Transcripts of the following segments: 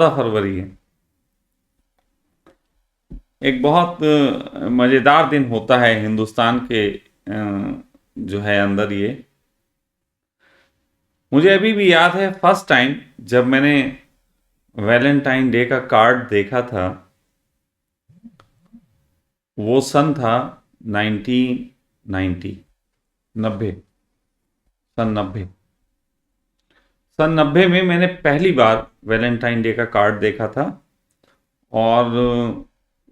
फरवरी है। एक बहुत मज़ेदार दिन होता है हिंदुस्तान के जो है अंदर ये। मुझे अभी भी याद है फर्स्ट टाइम जब मैंने वैलेंटाइन डे का कार्ड देखा था। वो सन था 1990, 90, सन 90। सन 90 में मैंने पहली बार वैलेंटाइन डे का कार्ड देखा था। और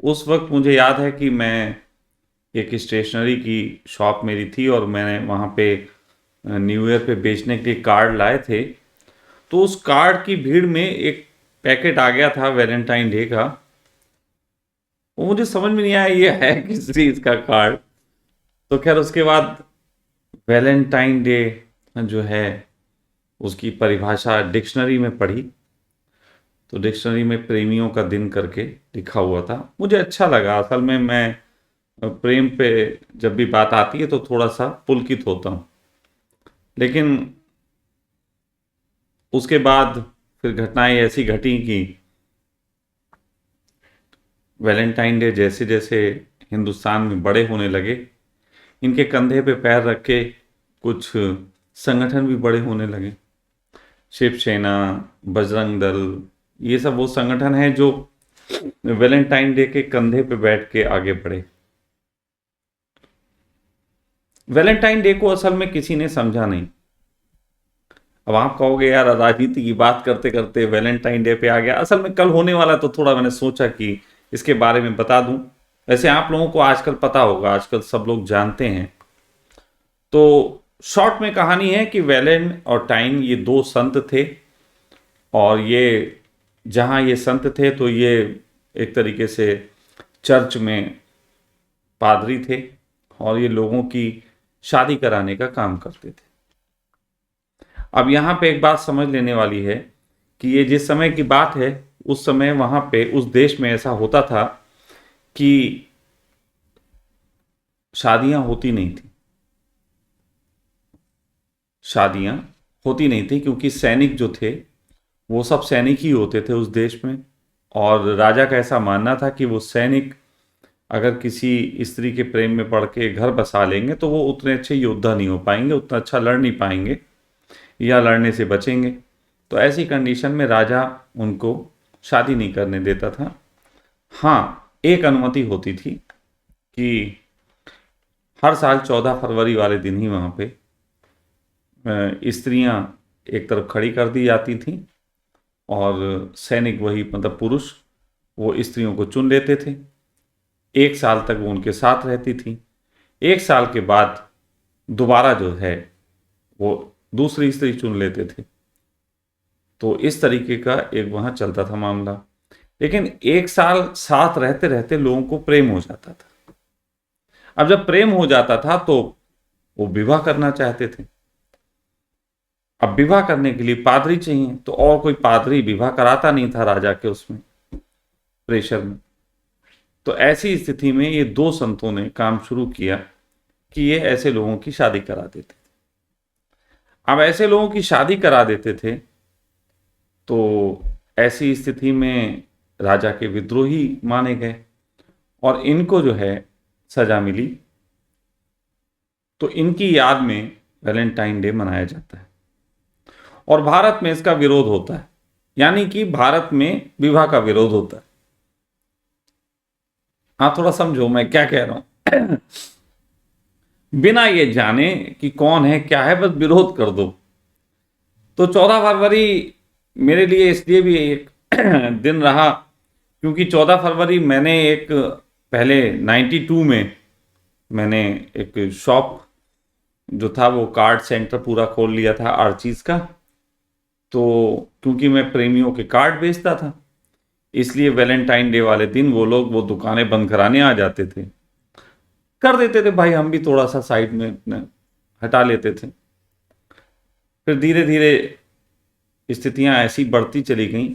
उस वक्त मुझे याद है कि मैं एक स्टेशनरी की शॉप मेरी थी और मैंने वहाँ पे न्यू ईयर पे बेचने के लिए कार्ड लाए थे। तो उस कार्ड की भीड़ में एक पैकेट आ गया था वैलेंटाइन डे का। वो मुझे समझ में नहीं आया ये है किस चीज़ का कार्ड। तो खैर उसके बाद वैलेंटाइन डे जो है उसकी परिभाषा डिक्शनरी में पढ़ी। तो डिक्शनरी में प्रेमियों का दिन करके लिखा हुआ था। मुझे अच्छा लगा। असल में मैं प्रेम पे जब भी बात आती है तो थोड़ा सा पुलकित होता हूँ। लेकिन उसके बाद फिर घटनाएं ऐसी घटी कि वैलेंटाइन डे जैसे जैसे हिंदुस्तान में बड़े होने लगे, इनके कंधे पे पैर रख के कुछ संगठन भी बड़े होने लगे। शिवसेना, बजरंग दल, ये सब वो संगठन है जो वैलेंटाइन डे के कंधे पे बैठ के आगे बढ़े। वैलेंटाइन डे को असल में किसी ने समझा नहीं। अब आप कहोगे यार राजनीति की बात करते करते वैलेंटाइन डे पे आ गया। असल में कल होने वाला तो थोड़ा मैंने सोचा कि इसके बारे में बता दूं। वैसे आप लोगों को आजकल पता होगा, आजकल सब लोग जानते हैं। तो शॉर्ट में कहानी है कि वैलेन और टाइन ये दो संत थे। और ये जहाँ ये संत थे तो ये एक तरीके से चर्च में पादरी थे और ये लोगों की शादी कराने का काम करते थे। अब यहाँ पे एक बात समझ लेने वाली है कि ये जिस समय की बात है उस समय वहाँ पे उस देश में ऐसा होता था कि शादियाँ होती नहीं थी। शादियाँ होती नहीं थी क्योंकि सैनिक जो थे वो सब सैनिक ही होते थे उस देश में। और राजा का ऐसा मानना था कि वो सैनिक अगर किसी स्त्री के प्रेम में पड़ के घर बसा लेंगे तो वो उतने अच्छे योद्धा नहीं हो पाएंगे, उतना अच्छा लड़ नहीं पाएंगे या लड़ने से बचेंगे। तो ऐसी कंडीशन में राजा उनको शादी नहीं करने देता था। हाँ, एक अनुमति होती थी कि हर साल 14 फरवरी वाले दिन ही वहाँ पे स्त्रियाँ एक तरफ खड़ी कर दी जाती थीं और सैनिक वही मतलब पुरुष वो स्त्रियों को चुन लेते थे। 1 साल तक वो उनके साथ रहती थी। 1 साल के बाद दोबारा जो है वो दूसरी स्त्री चुन लेते थे। तो इस तरीके का एक वहाँ चलता था मामला। लेकिन 1 साल साथ रहते रहते लोगों को प्रेम हो जाता था। अब जब प्रेम हो जाता था तो वो विवाह करना चाहते थे। अब विवाह करने के लिए पादरी चाहिए तो और कोई पादरी विवाह कराता नहीं था राजा के उसमें प्रेशर में। तो ऐसी स्थिति में ये दो संतों ने काम शुरू किया कि ये ऐसे लोगों की शादी करा देते। अब ऐसे लोगों की शादी करा देते थे तो ऐसी स्थिति में राजा के विद्रोही माने गए और इनको जो है सजा मिली। तो इनकी याद में वैलेंटाइन डे मनाया जाता है और भारत में इसका विरोध होता है। यानी कि भारत में विवाह का विरोध होता है। हाँ, थोड़ा समझो मैं क्या कह रहा हूं। बिना ये जाने कि कौन है क्या है बस विरोध कर दो। तो 14 फरवरी मेरे लिए इसलिए भी एक दिन रहा क्योंकि 14 फरवरी मैंने एक पहले 92 में मैंने एक शॉप जो था वो कार्ड सेंटर पूरा खोल लिया था आर्चीज का। तो क्योंकि मैं प्रेमियों के कार्ड बेचता था इसलिए वैलेंटाइन डे वाले दिन वो लोग वो दुकानें बंद कराने आ जाते थे। कर देते थे भाई, हम भी थोड़ा सा साइड में हटा लेते थे। फिर धीरे धीरे स्थितियां ऐसी बढ़ती चली गई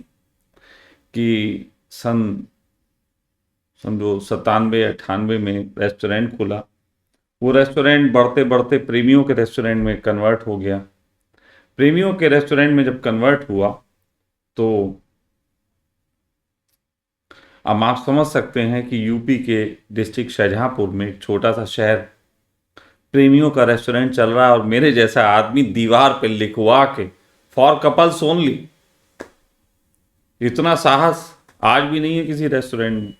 कि सन समझो 97-98 में रेस्टोरेंट खुला। वो रेस्टोरेंट बढ़ते बढ़ते प्रेमियों के रेस्टोरेंट में कन्वर्ट हो गया। प्रेमियों के रेस्टोरेंट में जब कन्वर्ट हुआ तो अब आप समझ सकते हैं कि यूपी के डिस्ट्रिक्ट शाहजहांपुर में एक छोटा सा शहर, प्रेमियों का रेस्टोरेंट चल रहा है और मेरे जैसा आदमी दीवार पे लिखवा के फॉर कपल्स ओनली। इतना साहस आज भी नहीं है किसी रेस्टोरेंट में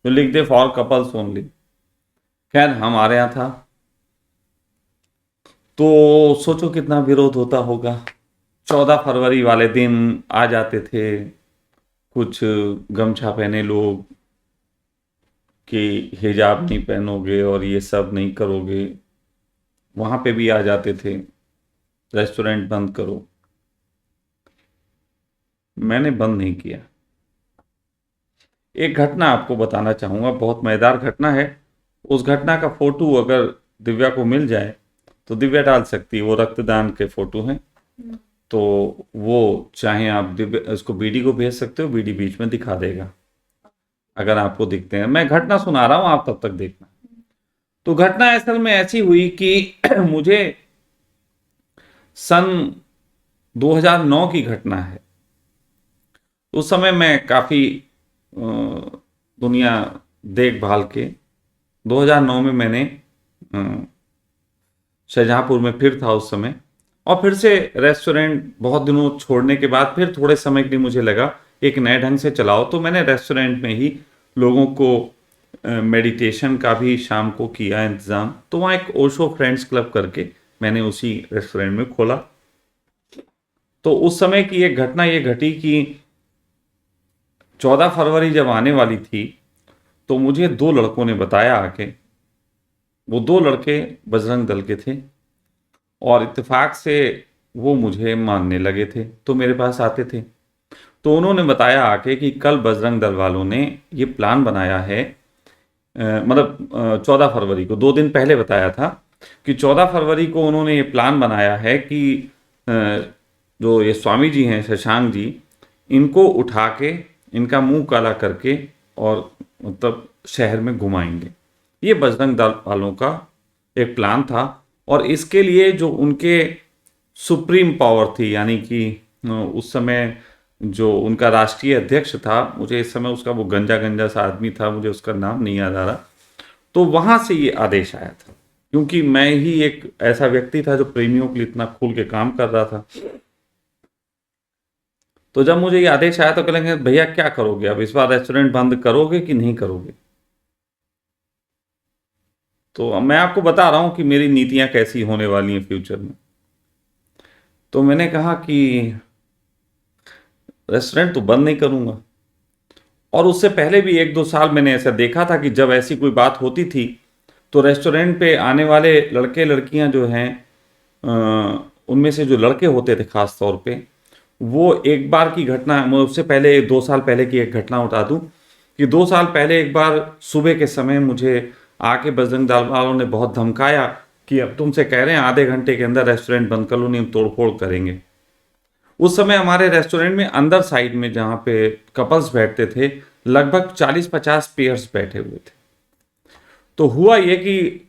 तो लिख दे फॉर कपल्स ओनली। खैर हमारे यहाँ था तो सोचो कितना विरोध होता होगा। 14 फरवरी वाले दिन आ जाते थे कुछ गमछा पहने लोग कि हिजाब नहीं पहनोगे और ये सब नहीं करोगे, वहां पे भी आ जाते थे रेस्टोरेंट बंद करो। मैंने बंद नहीं किया। एक घटना आपको बताना चाहूंगा, बहुत मजेदार घटना है। उस घटना का फोटो अगर दिव्या को मिल जाए तो दिव्या डाल सकती है, वो रक्तदान के फोटो हैं। तो वो चाहे आप दिव्या उसको बीडी को भेज सकते हो, बीडी बीच में दिखा देगा अगर आपको दिखते हैं। मैं घटना सुना रहा हूं, आप तब तक देखना। तो घटना असल में ऐसी हुई कि मुझे सन 2009 की घटना है। उस समय मैं काफी दुनिया देखभाल के 2009 में मैंने शाहजहांपुर में फिर था उस समय, और फिर से रेस्टोरेंट बहुत दिनों छोड़ने के बाद फिर थोड़े समय के लिए मुझे लगा एक नए ढंग से चलाओ, तो मैंने रेस्टोरेंट में ही लोगों को मेडिटेशन का भी शाम को किया इंतज़ाम। तो वहाँ एक ओशो फ्रेंड्स क्लब करके मैंने उसी रेस्टोरेंट में खोला। तो उस समय की एक घटना ये घटी कि 14 फरवरी जब आने वाली थी तो मुझे 2 लड़कों ने बताया आके, वो 2 लड़के बजरंग दल के थे और इत्तेफाक से वो मुझे मानने लगे थे तो मेरे पास आते थे। तो उन्होंने बताया आके कि कल बजरंग दल वालों ने ये प्लान बनाया है, मतलब 14 फरवरी को 2 दिन पहले बताया था कि 14 फरवरी को उन्होंने ये प्लान बनाया है कि जो ये स्वामी जी हैं शशांक जी, इनको उठा के इनका मुंह काला करके और मतलब शहर में घुमाएंगे। ये बजरंग दल वालों का एक प्लान था और इसके लिए जो उनके सुप्रीम पावर थी, यानी कि उस समय जो उनका राष्ट्रीय अध्यक्ष था, मुझे इस समय उसका वो गंजा गंजा सा आदमी था, मुझे उसका नाम नहीं याद आ रहा, तो वहां से ये आदेश आया था। क्योंकि मैं ही एक ऐसा व्यक्ति था जो प्रेमियों के लिए इतना खुल के काम कर रहा था। तो जब मुझे ये आदेश आया तो कहेंगे भैया क्या करोगे, अब इस बार रेस्टोरेंट बंद करोगे कि नहीं करोगे। तो अब मैं आपको बता रहा हूं कि मेरी नीतियां कैसी होने वाली हैं फ्यूचर में। तो मैंने कहा कि रेस्टोरेंट तो बंद नहीं करूंगा। और उससे पहले भी 1-2 साल मैंने ऐसा देखा था कि जब ऐसी कोई बात होती थी तो रेस्टोरेंट पे आने वाले लड़के लड़कियां जो हैं, उनमें से जो लड़के होते थे खास तौर पे, वो एक बार की घटना, मैं उससे पहले 2 साल पहले की एक घटना उठा दूं कि 2 साल पहले एक बार सुबह के समय मुझे आके बजरंग दल वालों ने बहुत धमकाया कि अब तुमसे कह रहे हैं आधे घंटे के अंदर रेस्टोरेंट बंद कर लो, नहीं हम तोड़फोड़ करेंगे। उस समय हमारे रेस्टोरेंट में अंदर साइड में जहाँ पे कपल्स बैठते थे लगभग 40-50 पेयर्स बैठे हुए थे। तो हुआ ये कि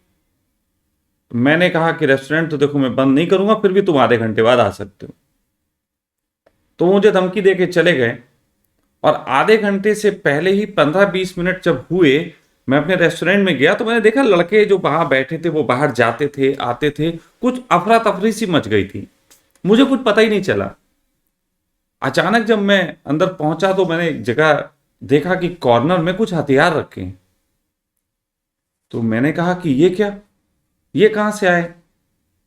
मैंने कहा कि रेस्टोरेंट तो देखो मैं बंद नहीं करूंगा, फिर भी तुम आधे घंटे बाद आ सकते हो। तो मुझे धमकी दे के चले गए और आधे घंटे से पहले ही 15-20 मिनट जब हुए, मैं अपने रेस्टोरेंट में गया तो मैंने देखा लड़के जो बाहर बैठे थे वो बाहर जाते थे आते थे, कुछ अफरा तफरी सी मच गई थी, मुझे कुछ पता ही नहीं चला। अचानक जब मैं अंदर पहुंचा तो मैंने एक जगह देखा कि कॉर्नर में कुछ हथियार रखे हैं। तो मैंने कहा कि ये क्या, ये कहां से आए।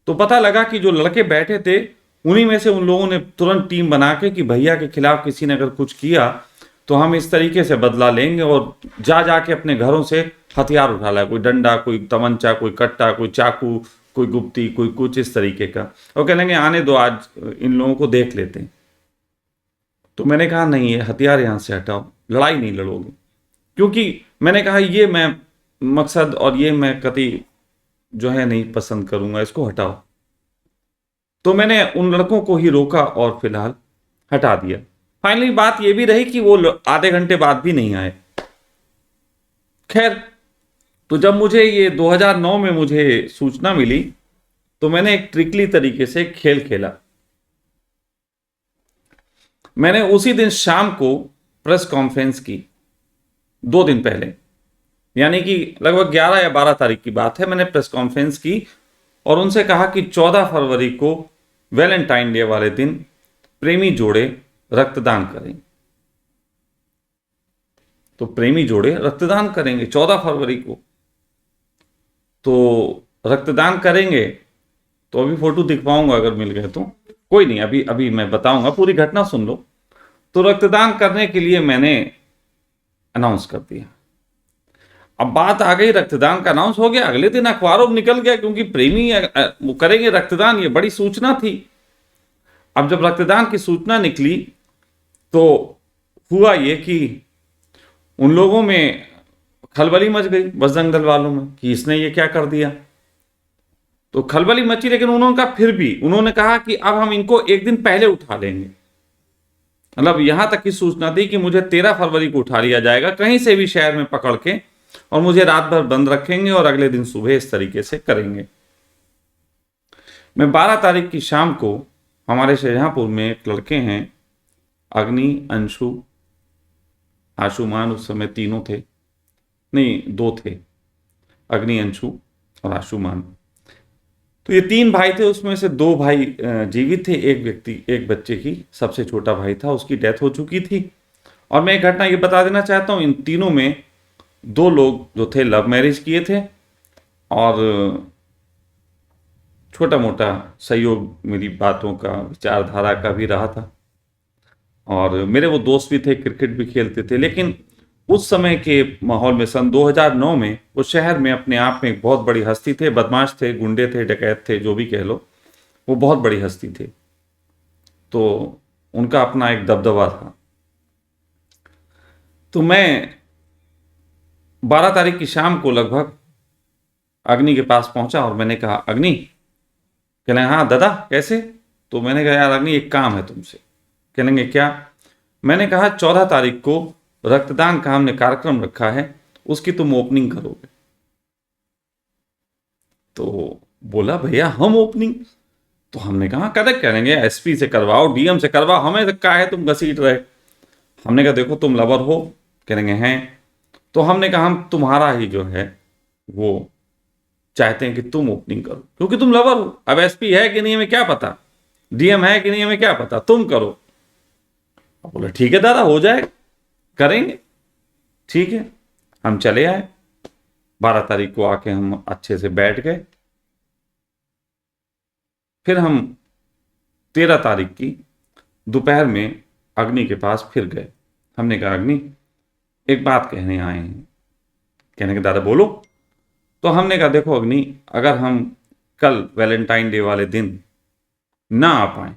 तो पता लगा कि जो लड़के बैठे थे उन्हीं में से उन लोगों ने तुरंत टीम बना के कि भैया के खिलाफ किसी ने अगर कुछ किया तो हम इस तरीके से बदला लेंगे, और जा जाके अपने घरों से हथियार उठा लाया, कोई डंडा, कोई तमंचा, कोई कट्टा, कोई चाकू, कोई गुप्ती, कोई कुछ इस तरीके का, और कह लेंगे आने दो आज इन लोगों को देख लेते हैं। तो मैंने कहा नहीं, ये हथियार यहां से हटाओ, लड़ाई नहीं लड़ोगे। क्योंकि मैंने कहा ये मैं मकसद और ये मैं कति जो है नहीं पसंद करूंगा, इसको हटाओ। तो मैंने उन लड़कों को ही रोका और फिलहाल हटा दिया। फाइनली बात ये भी रही कि वो आधे घंटे बाद भी नहीं आए। खैर, तो जब मुझे ये 2009 में मुझे सूचना मिली तो मैंने एक ट्रिकली तरीके से खेल खेला। मैंने उसी दिन शाम को प्रेस कॉन्फ्रेंस की 2 दिन पहले, यानी कि लगभग 11 या 12 तारीख की बात है, मैंने प्रेस कॉन्फ्रेंस की और उनसे कहा कि 14 फरवरी को वैलेंटाइन डे वाले दिन प्रेमी जोड़े रक्तदान करेंगे। तो प्रेमी जोड़े रक्तदान करेंगे 14 फरवरी को, तो रक्तदान करेंगे। तो अभी फोटो दिखवाऊंगा अगर मिल गए तो, कोई नहीं, अभी अभी मैं बताऊंगा, पूरी घटना सुन लो। तो रक्तदान करने के लिए मैंने अनाउंस कर दिया। अब बात आ गई, रक्तदान का अनाउंस हो गया, अगले दिन अखबारों में निकल गया, क्योंकि प्रेमी वो करेंगे रक्तदान, ये बड़ी सूचना थी। अब जब रक्तदान की सूचना निकली तो हुआ ये कि उन लोगों में खलबली मच गई, बजरंग दल वालों में, कि इसने ये क्या कर दिया। तो खलबली मची, लेकिन उन्होंने कहा, फिर भी उन्होंने कहा कि अब हम इनको एक दिन पहले उठा लेंगे। मतलब यहां तक की सूचना थी कि मुझे 13 फरवरी को उठा लिया जाएगा कहीं से भी शहर में पकड़ के, और मुझे रात भर बंद रखेंगे और अगले दिन सुबह इस तरीके से करेंगे। मैं 12 तारीख की शाम को, हमारे शाहजहांपुर में एक लड़के हैं, अग्नि, अंशु, आशुमान, उस समय तीनों थे, नहीं 2 थे, अग्नि, अंशु और आशुमान। तो ये 3 भाई थे, उसमें से 2 भाई जीवित थे, एक बच्चे की, सबसे छोटा भाई था, उसकी डेथ हो चुकी थी। और मैं एक घटना ये बता देना चाहता हूँ, इन तीनों में 2 लोग जो थे लव मैरिज किए थे, और छोटा मोटा सहयोग मेरी बातों का, विचारधारा का भी रहा था। और मेरे वो दोस्त भी थे, क्रिकेट भी खेलते थे। लेकिन उस समय के माहौल में सन 2009 में वो शहर में अपने आप में एक बहुत बड़ी हस्ती थे, बदमाश थे, गुंडे थे, डकैत थे, जो भी कह लो, वो बहुत बड़ी हस्ती थे। तो उनका अपना एक दबदबा था। तो मैं 12 तारीख की शाम को लगभग अग्नि के पास पहुंचा और मैंने कहा, अग्नि, कहने हाँ दादा कैसे। तो मैंने कहा, यार अग्नि, एक काम है तुमसे। कहेंगे क्या। मैंने कहा 14 तारीख को रक्तदान का हमने कार्यक्रम रखा है, उसकी तुम ओपनिंग करोगे। तो बोला, भैया हम ओपनिंग। तो हमने कहा, करेक्ट, करेंगे, एसपी से करवाओ, डीएम से करवाओ, हमें तो क्या है तुम घसीट रहे। हमने कहा, देखो तुम लवर हो, करेंगे हैं। तो हमने कहा, हम तुम्हारा ही जो है वो चाहते हैं कि तुम ओपनिंग करो, क्योंकि तुम लवर हो। अब एसपी है कि नहीं हमें क्या पता, डीएम है कि नहीं हमें क्या पता, तुम करो। अब बोला, ठीक है दादा, हो जाएगा, करेंगे। ठीक है, हम चले आए। 12 तारीख को आके हम अच्छे से बैठ गए। फिर हम 13 तारीख की दोपहर में अग्नि के पास फिर गए। हमने कहा, अग्नि, एक बात कहने आए हैं। कहने के, दादा बोलो। तो हमने कहा, देखो अग्नि, अगर हम कल वैलेंटाइन डे वाले दिन ना आ पाए,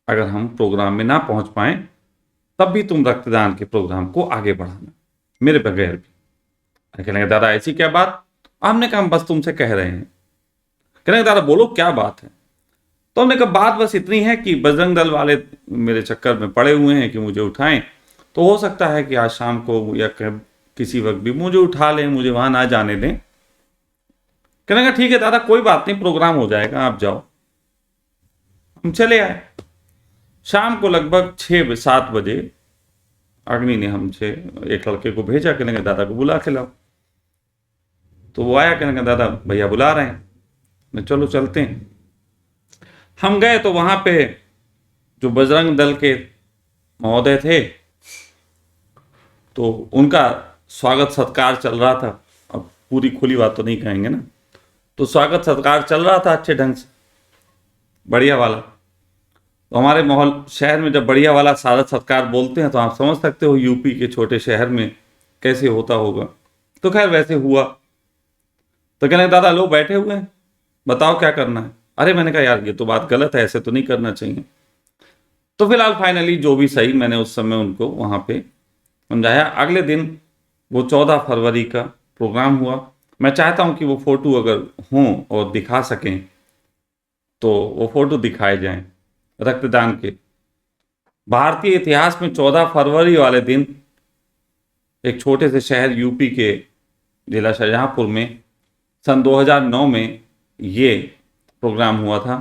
अगर हम प्रोग्राम में ना पहुंच पाए, तब भी तुम रक्तदान के प्रोग्राम को आगे बढ़ाना, मेरे बगैर भी। कहने लगे, दादा ऐसी क्या बात। हमने कहा, हम बस तुमसे कह रहे हैं। कहने लगे, दादा बोलो क्या बात है। तो हमने कहा, बात बस इतनी है कि बजरंग दल वाले मेरे चक्कर में पड़े हुए हैं कि मुझे उठाएं। तो हो सकता है कि आज शाम को या किसी वक्त भी मुझे उठा लें, मुझे वहां ना जाने दें। कहने लगा, ठीक है दादा, कोई बात नहीं, प्रोग्राम हो जाएगा, आप जाओ। हम चले आए। शाम को लगभग 6-7 बजे अग्नि ने हमसे एक लड़के को भेजा, कहने लगे, दादा को बुला के लाओ। तो वो आया, कहने लगा, दादा भैया बुला रहे हैं। चलो चलते हैं। हम गए तो वहां पे जो बजरंग दल के महोदय थे, तो उनका स्वागत सत्कार चल रहा था। अब पूरी खुली बात तो नहीं कहेंगे ना। तो स्वागत सत्कार चल रहा था अच्छे ढंग से, बढ़िया वाला। तो हमारे माहौल शहर में जब बढ़िया वाला स्वागत सत्कार बोलते हैं तो आप समझ सकते हो यूपी के छोटे शहर में कैसे होता होगा। तो खैर वैसे हुआ। तो कहने, दादा लो बैठे हुए हैं, बताओ क्या करना है। अरे मैंने कहा, यार ये तो बात गलत है, ऐसे तो नहीं करना चाहिए। तो फिलहाल फाइनली जो भी सही, मैंने उस समय उनको वहां पे समझाया। अगले दिन वो 14 फरवरी का प्रोग्राम हुआ। मैं चाहता हूं कि वो फोटो अगर हों और दिखा सकें तो वो फोटो दिखाए जाएं। रक्तदान के भारतीय इतिहास में 14 फरवरी वाले दिन एक छोटे से शहर यूपी के जिला शाहजहांपुर में सन 2009 में ये प्रोग्राम हुआ था।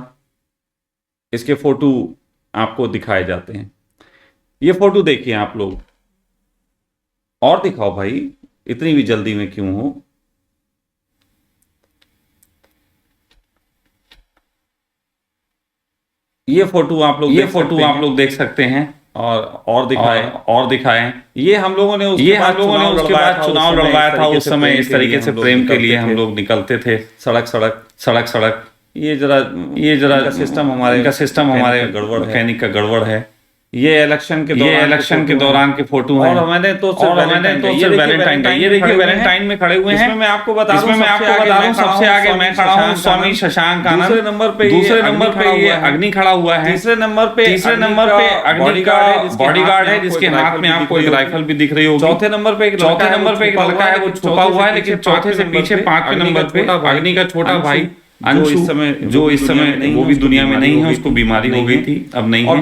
इसके फोटो आपको दिखाए जाते हैं। ये फोटो देखिए आप लोग, और दिखाओ भाई, इतनी भी जल्दी में क्यों हो। ये फोटो आप लोग देख सकते हैं। और दिखाएं। ये हम लोगों ने उसके बाद चुनाव लड़वाया था। उस समय इस तरीके से प्रेम के लिए हम लोग निकलते थे, सड़क सड़क। ये जरा इनका सिस्टम हमारे मैकेनिक का गड़बड़ है। ये इलेक्शन के दौरान के फोटो हैं। और मैंने तो सिर्फ वैलेंटाइन का, ये देखिए वैलेंटाइन में खड़े हुए हैं। इसमें मैं आपको बता दूं सबसे आगे मैं खड़ा हूं स्वामी शशांक आनंद। दूसरे नंबर पे ये अग्नि खड़ा हुआ है। तीसरे नंबर पे अग्नि का बॉडीगार्ड है, जिसके हाथ में आपको एक राइफल भी दिख रही होगी। चौथे नंबर पे एक लड़का है, वो छुपा हुआ है, लेकिन चौथे से पीछे 5वें नंबर पे अग्नि का छोटा भाई अंशु, जो इस समय वो भी दुनिया में नहीं है, उसको बीमारी हो गई थी, अब नहीं है। और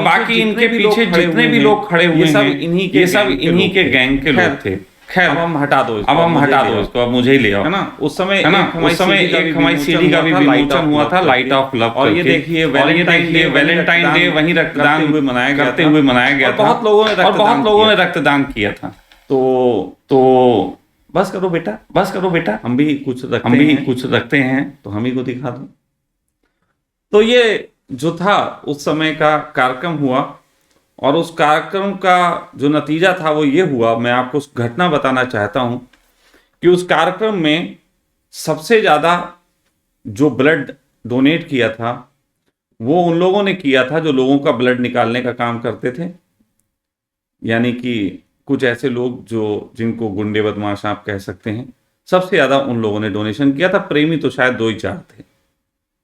बाकी इनके पीछे जितने भी लोग खड़े हुए हैं, ये सब इन्हीं के गैंग के लोग थे। खैर, अब हम हटा दो इसको, अब मुझे ही ले आओ, है ना। उस समय एक हमारी सीडी का भी विमोचन हुआ था, लाइट ऑफ लव। और ये देखिए वैलेंटाइन डे वहीं रक्तदान करते हुए मनाया गया था। बहुत लोगों ने रक्तदान किया था। तो बस करो बेटा, हम भी कुछ रखते हैं, तो हम ही को दिखा दो। तो ये जो था उस समय का कार्यक्रम हुआ, और उस कार्यक्रम का जो नतीजा था वो ये हुआ। मैं आपको उस घटना बताना चाहता हूं कि उस कार्यक्रम में सबसे ज्यादा जो ब्लड डोनेट किया था वो उन लोगों ने किया था जो लोगों का ब्लड निकालने का काम करते थे। यानी कि कुछ ऐसे लोग जिनको गुंडे बदमाश आप कह सकते हैं, सबसे ज्यादा उन लोगों ने डोनेशन किया था। प्रेमी तो शायद 2 ही 4 थे,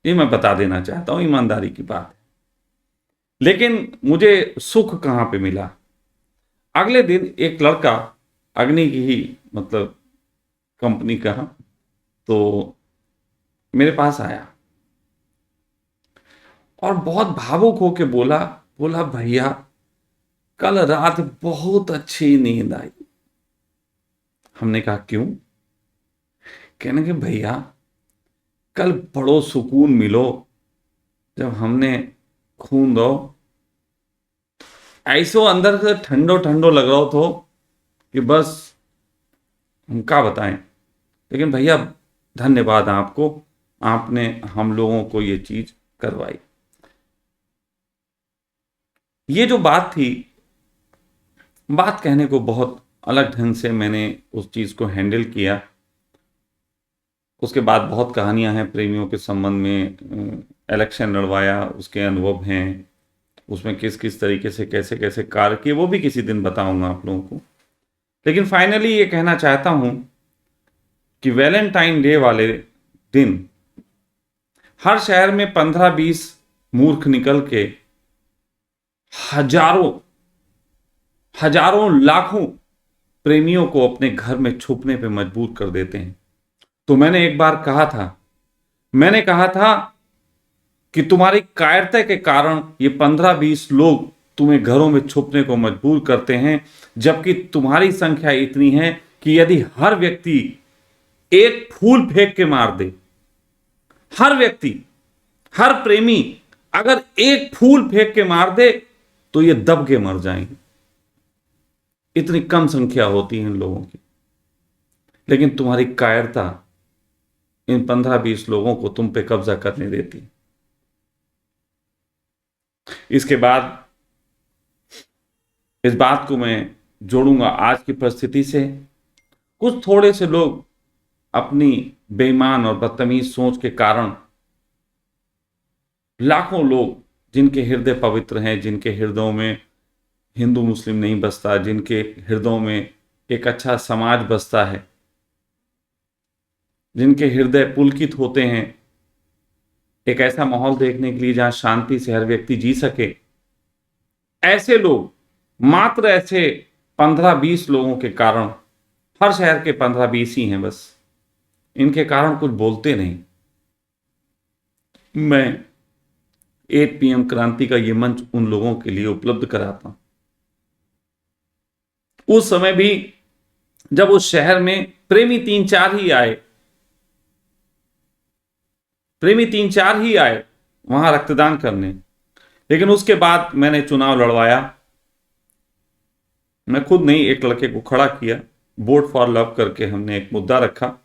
ये मैं बता देना चाहता हूं, ईमानदारी की बात है। लेकिन मुझे सुख कहां पे मिला। अगले दिन एक लड़का अग्नि की ही मतलब कंपनी का, तो मेरे पास आया और बहुत भावुक होके बोला भैया कल रात बहुत अच्छी नींद आई। हमने कहा क्यों? कहने के भैया कल बड़ो सुकून मिलो जब हमने खून दो, ऐसो अंदर से ठंडो लग रहा हो कि बस हम क्या बताएं। लेकिन भैया धन्यवाद आपको, आपने हम लोगों को ये चीज करवाई। ये जो बात थी, बात कहने को बहुत अलग ढंग से मैंने उस चीज को हैंडल किया। उसके बाद बहुत कहानियां हैं प्रेमियों के संबंध में, इलेक्शन लड़वाया, उसके अनुभव हैं, उसमें किस किस तरीके से कैसे कैसे कार्य किए, वो भी किसी दिन बताऊंगा आप लोगों को। लेकिन फाइनली ये कहना चाहता हूं कि वैलेंटाइन डे वाले दिन हर शहर में 15-20 मूर्ख निकल के हजारों लाखों प्रेमियों को अपने घर में छुपने पे मजबूर कर देते हैं। तो मैंने एक बार कहा था कि तुम्हारी कायरता के कारण ये 15-20 लोग तुम्हें घरों में छुपने को मजबूर करते हैं, जबकि तुम्हारी संख्या इतनी है कि यदि हर व्यक्ति एक फूल फेंक के मार दे, हर प्रेमी अगर एक फूल फेंक के मार दे तो ये दब के मर जाएंगे। इतनी कम संख्या होती है इन लोगों की, लेकिन तुम्हारी कायरता इन 15-20 लोगों को तुम पे कब्जा करने देती। इसके बाद इस बात को मैं जोड़ूंगा आज की परिस्थिति से। कुछ थोड़े से लोग अपनी बेईमान और बदतमीज सोच के कारण, लाखों लोग जिनके हृदय पवित्र हैं, जिनके हृदयों में हिंदू मुस्लिम नहीं बसता, जिनके हृदयों में एक अच्छा समाज बसता है, जिनके हृदय पुलकित होते हैं एक ऐसा माहौल देखने के लिए जहां शांति से हर व्यक्ति जी सके, ऐसे लोग, मात्र ऐसे 15-20 लोगों के कारण, हर शहर के 15-20 ही हैं बस, इनके कारण कुछ बोलते नहीं। मैं 8 PM क्रांति का ये मंच उन लोगों के लिए उपलब्ध कराता हूं। उस समय भी जब उस शहर में प्रेमी 3-4 ही आए वहां रक्तदान करने, लेकिन उसके बाद मैंने चुनाव लड़वाया मैं खुद नहीं, एक लड़के को खड़ा किया, वोट फॉर लव करके हमने एक मुद्दा रखा।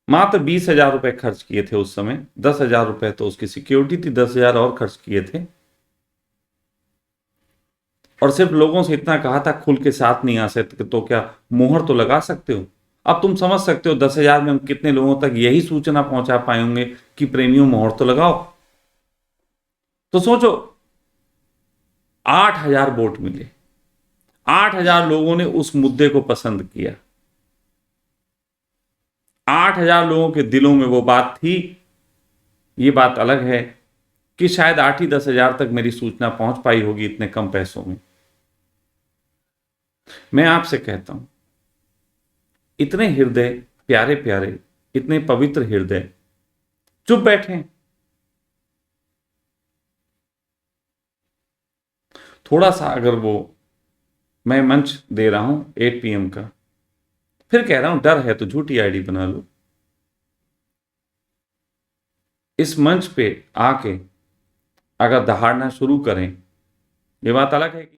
मात्र 20,000 रुपए खर्च किए थे उस समय, 10,000 रुपए तो उसकी सिक्योरिटी थी, 10,000 और खर्च किए थे। और सिर्फ लोगों से इतना कहा था, खुल के साथ नहीं आ सकते तो क्या मोहर तो लगा सकते हो। अब तुम समझ सकते हो 10,000 में हम कितने लोगों तक यही सूचना पहुंचा पाएंगे कि प्रेमियों मोहर तो लगाओ। तो सोचो, 8,000 वोट मिले, 8,000 लोगों ने उस मुद्दे को पसंद किया, 8,000 लोगों के दिलों में वो बात थी। ये बात अलग है कि शायद 8 ही 10,000 तक मेरी सूचना पहुंच पाई होगी इतने कम पैसों में। मैं आपसे कहता हूं, इतने हृदय प्यारे प्यारे, इतने पवित्र हृदय चुप बैठे हैं। थोड़ा सा अगर वो, मैं मंच दे रहा हूं 8 PM का, फिर कह रहा हूं डर है तो झूठी आईडी बना लो। इस मंच पे आके अगर दहाड़ना शुरू करें, ये बात अलग है कि